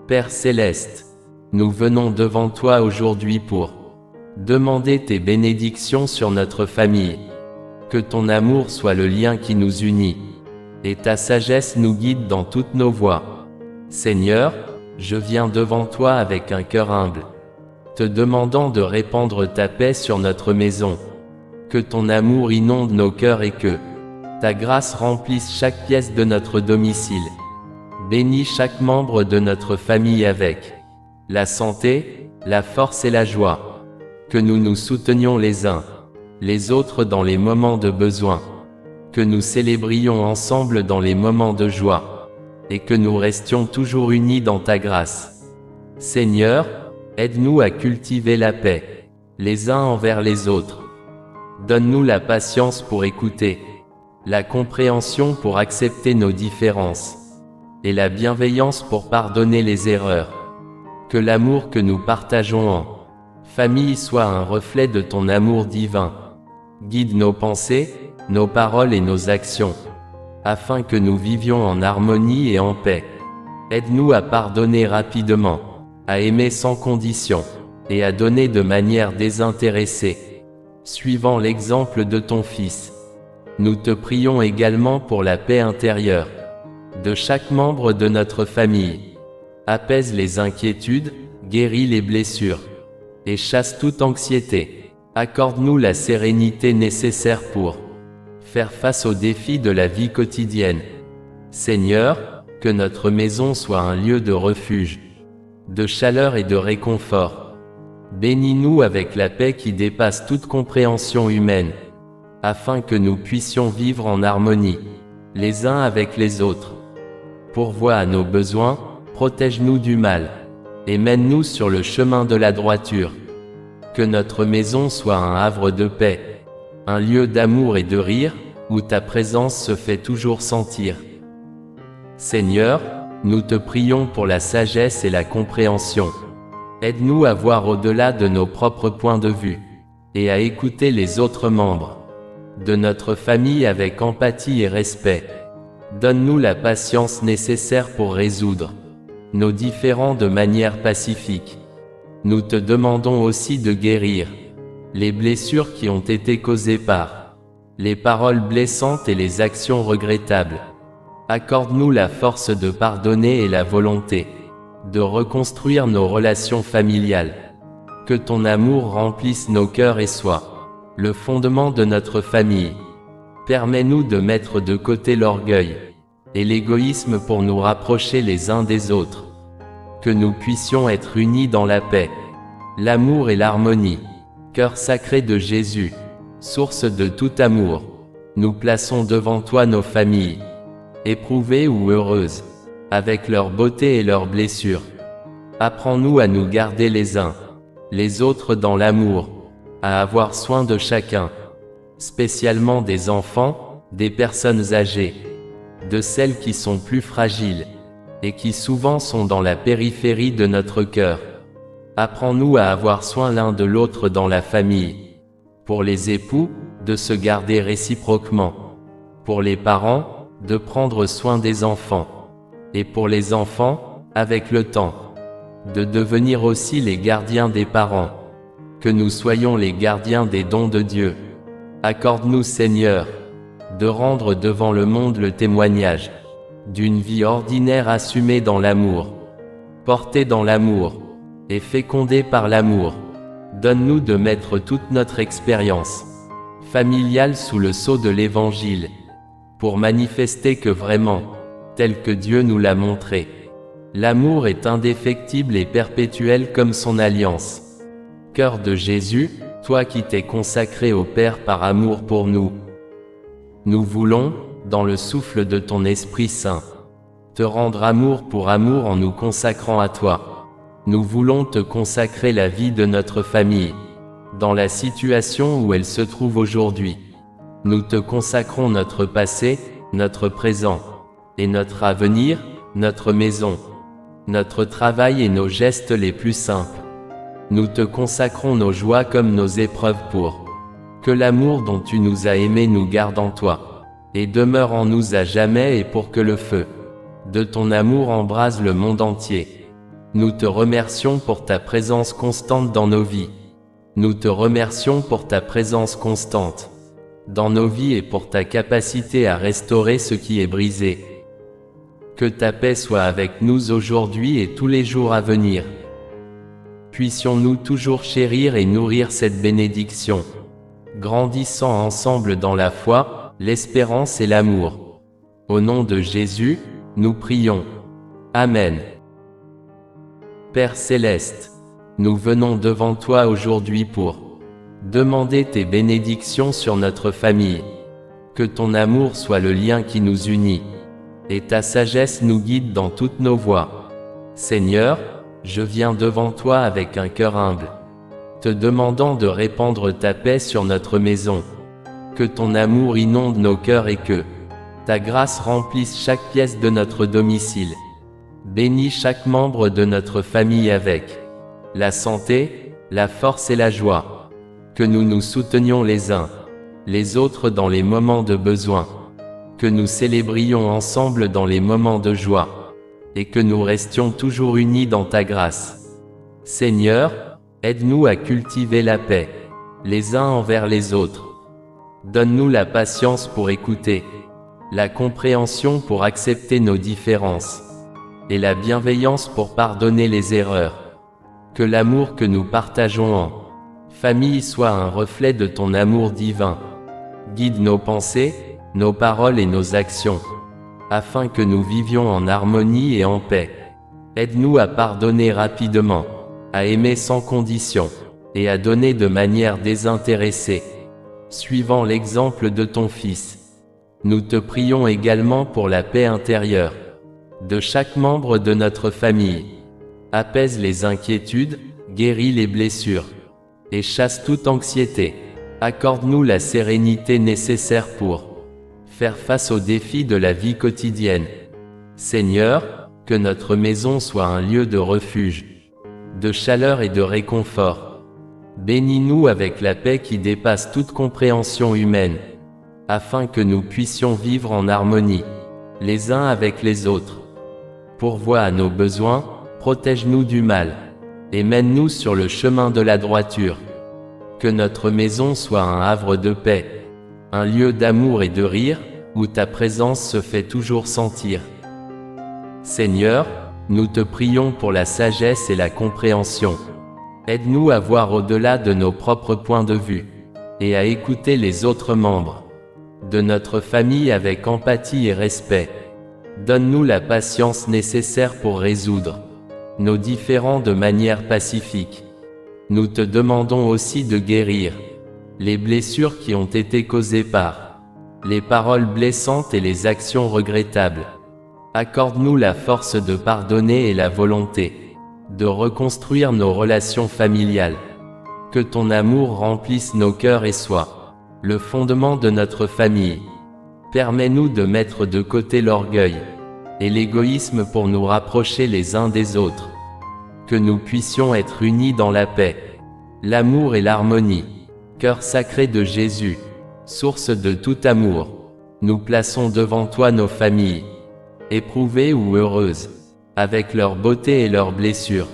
Père céleste, nous venons devant toi aujourd'hui pour demander tes bénédictions sur notre famille. Que ton amour soit le lien qui nous unit, et ta sagesse nous guide dans toutes nos voies. Seigneur, je viens devant toi avec un cœur humble, te demandant de répandre ta paix sur notre maison. Que ton amour inonde nos cœurs et que ta grâce remplisse chaque pièce de notre domicile. Bénis chaque membre de notre famille avec la santé, la force et la joie. Que nous nous soutenions les uns les autres dans les moments de besoin. Que nous célébrions ensemble dans les moments de joie. Et que nous restions toujours unis dans ta grâce. Seigneur, aide-nous à cultiver la paix, les uns envers les autres. Donne-nous la patience pour écouter, la compréhension pour accepter nos différences, et la bienveillance pour pardonner les erreurs. Que l'amour que nous partageons en famille soit un reflet de ton amour divin. Guide nos pensées, nos paroles et nos actions, afin que nous vivions en harmonie et en paix. Aide-nous à pardonner rapidement, à aimer sans condition, et à donner de manière désintéressée, suivant l'exemple de ton Fils. Nous te prions également pour la paix intérieure de chaque membre de notre famille. Apaise les inquiétudes, guéris les blessures, et chasse toute anxiété. Accorde-nous la sérénité nécessaire pour faire face aux défis de la vie quotidienne. Seigneur, que notre maison soit un lieu de refuge, de chaleur et de réconfort. Bénis-nous avec la paix qui dépasse toute compréhension humaine, afin que nous puissions vivre en harmonie, les uns avec les autres. Pourvois à nos besoins, protège-nous du mal, et mène-nous sur le chemin de la droiture. Que notre maison soit un havre de paix, un lieu d'amour et de rire, où ta présence se fait toujours sentir. Seigneur, nous te prions pour la sagesse et la compréhension. Aide-nous à voir au-delà de nos propres points de vue, et à écouter les autres membres de notre famille avec empathie et respect. Donne-nous la patience nécessaire pour résoudre nos différends de manière pacifique. Nous te demandons aussi de guérir les blessures qui ont été causées par les paroles blessantes et les actions regrettables. Accorde-nous la force de pardonner et la volonté de reconstruire nos relations familiales. Que ton amour remplisse nos cœurs et soit le fondement de notre famille. Permets-nous de mettre de côté l'orgueil et l'égoïsme pour nous rapprocher les uns des autres. Que nous puissions être unis dans la paix, l'amour et l'harmonie. Cœur sacré de Jésus, source de tout amour, nous plaçons devant toi nos familles, éprouvées ou heureuses, avec leur beauté et leurs blessures. Apprends-nous à nous garder les uns les autres dans l'amour, à avoir soin de chacun, spécialement des enfants, des personnes âgées, de celles qui sont plus fragiles, et qui souvent sont dans la périphérie de notre cœur. Apprends-nous à avoir soin l'un de l'autre dans la famille. Pour les époux, de se garder réciproquement. Pour les parents, de prendre soin des enfants. Et pour les enfants, avec le temps, de devenir aussi les gardiens des parents. Que nous soyons les gardiens des dons de Dieu. Accorde-nous, Seigneur, de rendre devant le monde le témoignage d'une vie ordinaire assumée dans l'amour, portée dans l'amour, et fécondée par l'amour. Donne-nous de mettre toute notre expérience familiale sous le sceau de l'Évangile, pour manifester que vraiment, tel que Dieu nous l'a montré, l'amour est indéfectible et perpétuel comme son alliance. Cœur de Jésus, toi qui t'es consacré au Père par amour pour nous, nous voulons, dans le souffle de ton Esprit Saint, te rendre amour pour amour en nous consacrant à toi. Nous voulons te consacrer la vie de notre famille, dans la situation où elle se trouve aujourd'hui. Nous te consacrons notre passé, notre présent, et notre avenir, notre maison, notre travail et nos gestes les plus simples. Nous te consacrons nos joies comme nos épreuves pour que l'amour dont tu nous as aimés nous garde en toi et demeure en nous à jamais, et pour que le feu de ton amour embrase le monde entier. Nous te remercions pour ta présence constante dans nos vies. Nous te remercions pour ta présence constante dans nos vies et pour ta capacité à restaurer ce qui est brisé. Que ta paix soit avec nous aujourd'hui et tous les jours à venir. Puissions-nous toujours chérir et nourrir cette bénédiction, grandissant ensemble dans la foi, l'espérance et l'amour. Au nom de Jésus, nous prions. Amen. Père céleste, nous venons devant toi aujourd'hui pour demander tes bénédictions sur notre famille. Que ton amour soit le lien qui nous unit, et ta sagesse nous guide dans toutes nos voies. Seigneur, je viens devant toi avec un cœur humble, te demandant de répandre ta paix sur notre maison. Que ton amour inonde nos cœurs et que ta grâce remplisse chaque pièce de notre domicile. Bénis chaque membre de notre famille avec la santé, la force et la joie. Que nous nous soutenions les uns les autres dans les moments de besoin. Que nous célébrions ensemble dans les moments de joie. Et que nous restions toujours unis dans ta grâce. Seigneur, aide-nous à cultiver la paix, les uns envers les autres. Donne-nous la patience pour écouter, la compréhension pour accepter nos différences, et la bienveillance pour pardonner les erreurs. Que l'amour que nous partageons en famille soit un reflet de ton amour divin. Guide nos pensées, nos paroles et nos actions, afin que nous vivions en harmonie et en paix. Aide-nous à pardonner rapidement, à aimer sans condition, et à donner de manière désintéressée, suivant l'exemple de ton Fils. Nous te prions également pour la paix intérieure de chaque membre de notre famille. Apaise les inquiétudes, guéris les blessures, et chasse toute anxiété. Accorde-nous la sérénité nécessaire pour faire face aux défis de la vie quotidienne. Seigneur, que notre maison soit un lieu de refuge, de chaleur et de réconfort. Bénis-nous avec la paix qui dépasse toute compréhension humaine, afin que nous puissions vivre en harmonie, les uns avec les autres. Pourvois à nos besoins, protège-nous du mal, et mène-nous sur le chemin de la droiture. Que notre maison soit un havre de paix, un lieu d'amour et de rire, où ta présence se fait toujours sentir. Seigneur, nous te prions pour la sagesse et la compréhension. Aide-nous à voir au-delà de nos propres points de vue, et à écouter les autres membres de notre famille avec empathie et respect. Donne-nous la patience nécessaire pour résoudre nos différends de manière pacifique. Nous te demandons aussi de guérir les blessures qui ont été causées par les paroles blessantes et les actions regrettables. Accorde-nous la force de pardonner et la volonté de reconstruire nos relations familiales. Que ton amour remplisse nos cœurs et soit le fondement de notre famille. Permets-nous de mettre de côté l'orgueil et l'égoïsme pour nous rapprocher les uns des autres. Que nous puissions être unis dans la paix, l'amour et l'harmonie. Cœur sacré de Jésus, source de tout amour, nous plaçons devant toi nos familles, éprouvées ou heureuses, avec leur beauté et leurs blessures.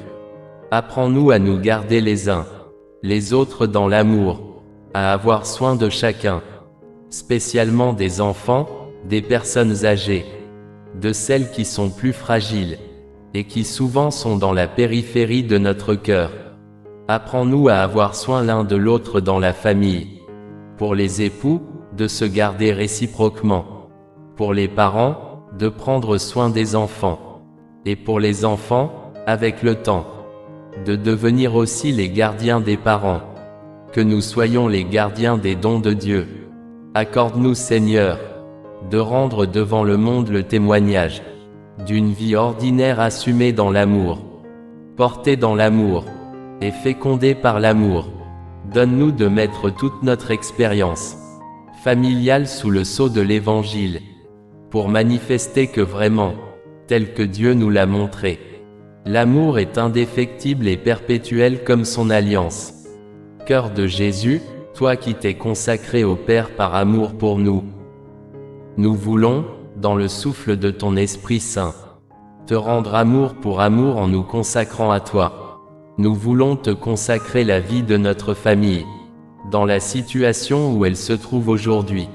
Apprends-nous à nous garder les uns les autres dans l'amour, à avoir soin de chacun, spécialement des enfants, des personnes âgées, de celles qui sont plus fragiles, et qui souvent sont dans la périphérie de notre cœur. Apprends-nous à avoir soin l'un de l'autre dans la famille. Pour les époux, de se garder réciproquement. Pour les parents, de prendre soin des enfants. Et pour les enfants, avec le temps, de devenir aussi les gardiens des parents. Que nous soyons les gardiens des dons de Dieu. Accorde-nous, Seigneur, de rendre devant le monde le témoignage d'une vie ordinaire assumée dans l'amour, portée dans l'amour, et fécondée par l'amour. Donne-nous de mettre toute notre expérience familiale sous le sceau de l'Évangile, pour manifester que vraiment, tel que Dieu nous l'a montré, l'amour est indéfectible et perpétuel comme son alliance. Cœur de Jésus, toi qui t'es consacré au Père par amour pour nous, nous voulons, dans le souffle de ton Esprit Saint, te rendre amour pour amour en nous consacrant à toi. Nous voulons te consacrer la vie de notre famille, dans la situation où elle se trouve aujourd'hui.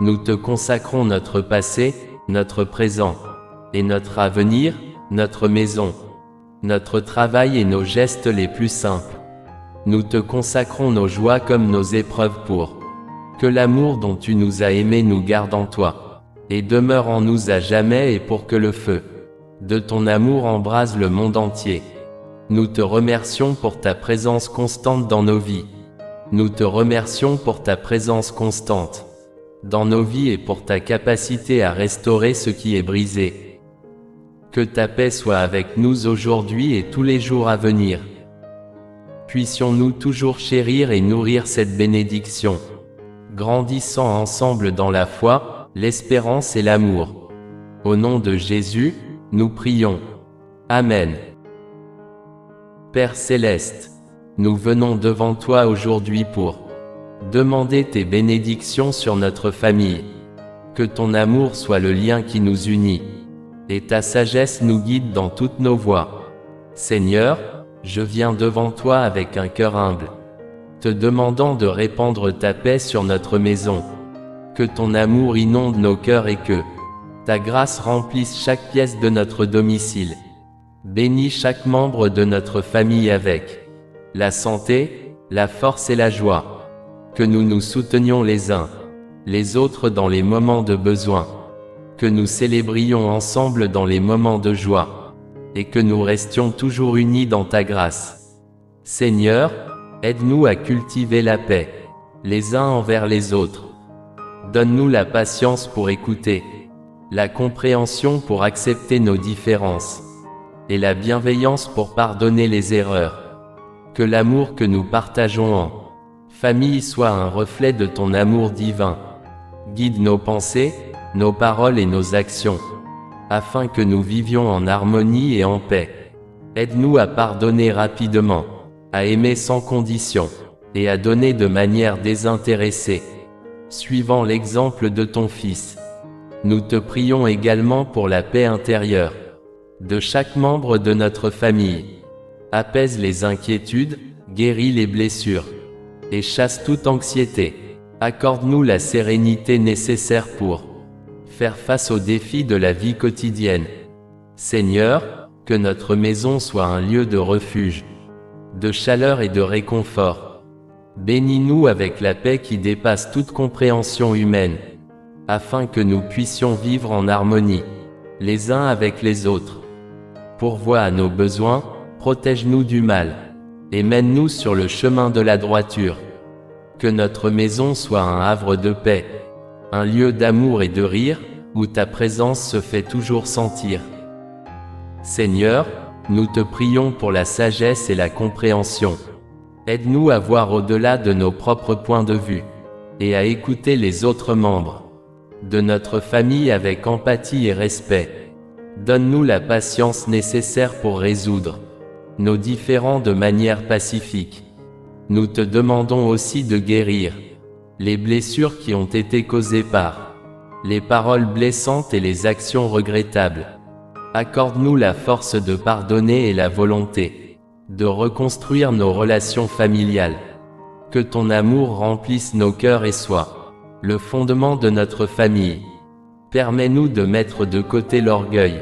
Nous te consacrons notre passé, notre présent, et notre avenir, notre maison, notre travail et nos gestes les plus simples. Nous te consacrons nos joies comme nos épreuves pour que l'amour dont tu nous as aimés nous garde en toi, et demeure en nous à jamais, et pour que le feu de ton amour embrase le monde entier. Nous te remercions pour ta présence constante dans nos vies. Nous te remercions pour ta présence constante dans nos vies et pour ta capacité à restaurer ce qui est brisé. Que ta paix soit avec nous aujourd'hui et tous les jours à venir. Puissions-nous toujours chérir et nourrir cette bénédiction, grandissant ensemble dans la foi, l'espérance et l'amour. Au nom de Jésus, nous prions. Amen. Père céleste, nous venons devant toi aujourd'hui pour demander tes bénédictions sur notre famille. Que ton amour soit le lien qui nous unit, et ta sagesse nous guide dans toutes nos voies. Seigneur, je viens devant toi avec un cœur humble, te demandant de répandre ta paix sur notre maison. Que ton amour inonde nos cœurs et que ta grâce remplisse chaque pièce de notre domicile. Bénis chaque membre de notre famille avec la santé, la force et la joie. Que nous nous soutenions les uns les autres dans les moments de besoin. Que nous célébrions ensemble dans les moments de joie. Et que nous restions toujours unis dans ta grâce. Seigneur, aide-nous à cultiver la paix, les uns envers les autres. Donne-nous la patience pour écouter, la compréhension pour accepter nos différences, et la bienveillance pour pardonner les erreurs. Que l'amour que nous partageons en famille soit un reflet de ton amour divin. Guide nos pensées, nos paroles et nos actions, afin que nous vivions en harmonie et en paix. Aide-nous à pardonner rapidement, à aimer sans condition, et à donner de manière désintéressée, suivant l'exemple de ton Fils. Nous te prions également pour la paix intérieure de chaque membre de notre famille. Apaise les inquiétudes, guéris les blessures, et chasse toute anxiété. Accorde-nous la sérénité nécessaire pour faire face aux défis de la vie quotidienne. Seigneur, que notre maison soit un lieu de refuge, de chaleur et de réconfort. Bénis-nous avec la paix qui dépasse toute compréhension humaine, afin que nous puissions vivre en harmonie, les uns avec les autres. Pourvois à nos besoins, protège-nous du mal, et mène-nous sur le chemin de la droiture. Que notre maison soit un havre de paix, un lieu d'amour et de rire, où ta présence se fait toujours sentir. Seigneur, nous te prions pour la sagesse et la compréhension. Aide-nous à voir au-delà de nos propres points de vue, et à écouter les autres membres de notre famille avec empathie et respect. Donne-nous la patience nécessaire pour résoudre nos différends de manière pacifique. Nous te demandons aussi de guérir les blessures qui ont été causées par les paroles blessantes et les actions regrettables. Accorde-nous la force de pardonner et la volonté de reconstruire nos relations familiales. Que ton amour remplisse nos cœurs et soit le fondement de notre famille. Permets-nous de mettre de côté l'orgueil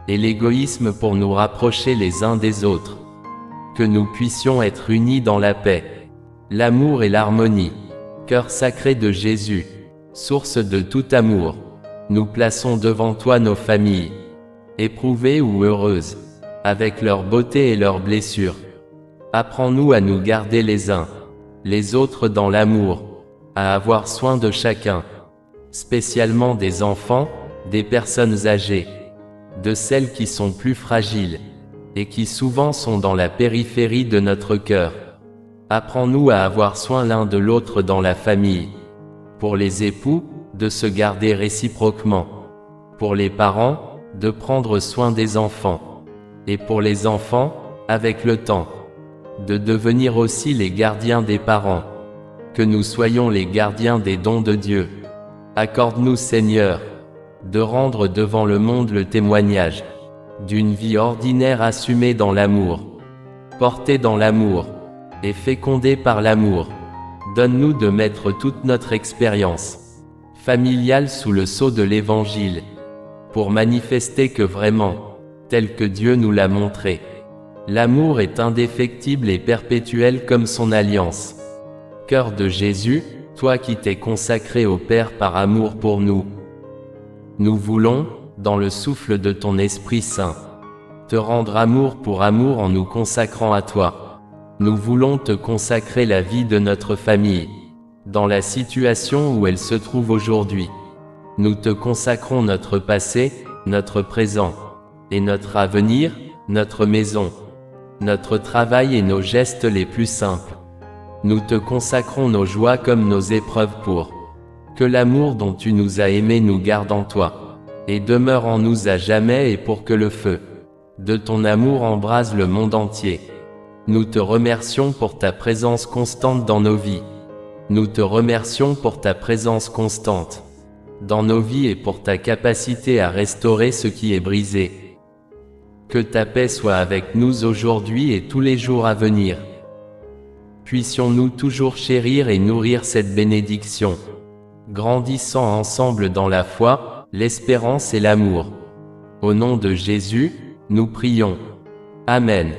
et l'égoïsme pour nous rapprocher les uns des autres. Que nous puissions être unis dans la paix, l'amour et l'harmonie. Cœur sacré de Jésus, source de tout amour, nous plaçons devant toi nos familles, éprouvées ou heureuses, avec leur beauté et leurs blessures. Apprends-nous à nous garder les uns les autres dans l'amour, à avoir soin de chacun, spécialement des enfants, des personnes âgées, de celles qui sont plus fragiles, et qui souvent sont dans la périphérie de notre cœur. Apprends-nous à avoir soin l'un de l'autre dans la famille. Pour les époux, de se garder réciproquement. Pour les parents, de prendre soin des enfants. Et pour les enfants, avec le temps, de devenir aussi les gardiens des parents. Que nous soyons les gardiens des dons de Dieu. Accorde-nous, Seigneur, de rendre devant le monde le témoignage d'une vie ordinaire assumée dans l'amour, portée dans l'amour, et fécondée par l'amour. Donne-nous de mettre toute notre expérience familiale sous le sceau de l'Évangile, pour manifester que vraiment, tel que Dieu nous l'a montré, l'amour est indéfectible et perpétuel comme son alliance. Cœur de Jésus, toi qui t'es consacré au Père par amour pour nous, nous voulons, dans le souffle de ton Esprit Saint, te rendre amour pour amour en nous consacrant à toi. Nous voulons te consacrer la vie de notre famille, dans la situation où elle se trouve aujourd'hui. Nous te consacrons notre passé, notre présent, et notre avenir, notre maison, notre travail et nos gestes les plus simples. Nous te consacrons nos joies comme nos épreuves pour que l'amour dont tu nous as aimés nous garde en toi, et demeure en nous à jamais, et pour que le feu de ton amour embrase le monde entier. Nous te remercions pour ta présence constante dans nos vies. Nous te remercions pour ta présence constante dans nos vies et pour ta capacité à restaurer ce qui est brisé. Que ta paix soit avec nous aujourd'hui et tous les jours à venir. Puissions-nous toujours chérir et nourrir cette bénédiction, grandissant ensemble dans la foi, l'espérance et l'amour. Au nom de Jésus, nous prions. Amen.